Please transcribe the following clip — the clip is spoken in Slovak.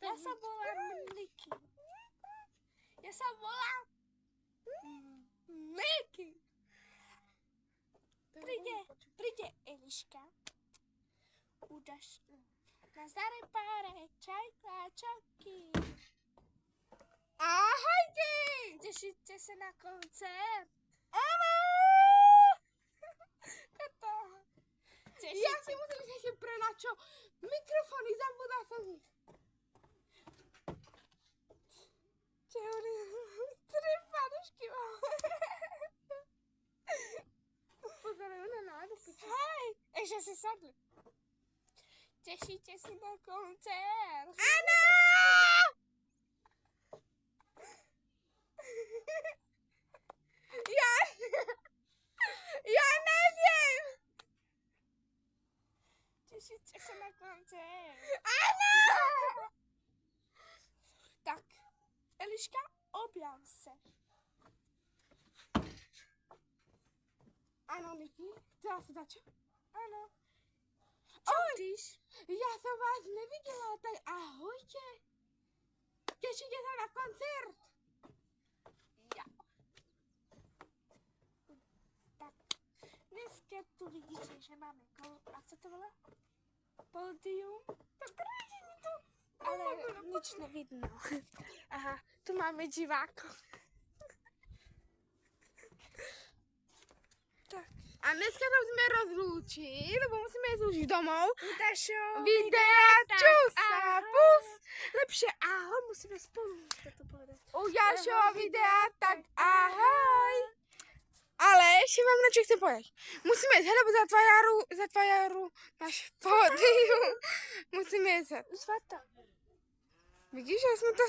Ja sa volám Niky. Ja sa volám Niky. Príde Eliška. Udaš na staré páre, čajka, čauky. Ahojte! Tešíte sa na koncert? Áno! Toto. Ja si musím ísť ešte prenačo mikrofóny, zabudla som ich. Čo hovorím? 3 padušky mám. Pozerajú na nádoby. Hej, ešte si sadli. Tešíte sa na koncert? Áno! Ja neviem! Tešíte sa na koncert? Áno! Tak, Eliška, objav sa. Áno, Niky, chcela si dať čo? Áno. Čo tyš? Ja som vás nevidela, tak ahojte. Tešíte sa na koncert? Ja. Tak, dneska tu vidíte, že máme a co to volá? Pódium. Tak radi mi to. Ale nič nevidno. Aha, tu máme divákov. Tak. A dneska sa musíme rozlúčiť, lebo musíme ísť už domov. Udašo, Videa, čus a pus. Lepšie ahoj, musíme spolu to povedať. U ďalšieho videa, tak ahoj. Ale ešte vám na čo chcem povedať. Musíme ísť, lebo zatvárajú náš pódium. Musíme ísť. Zvata. Vidíš, že sme to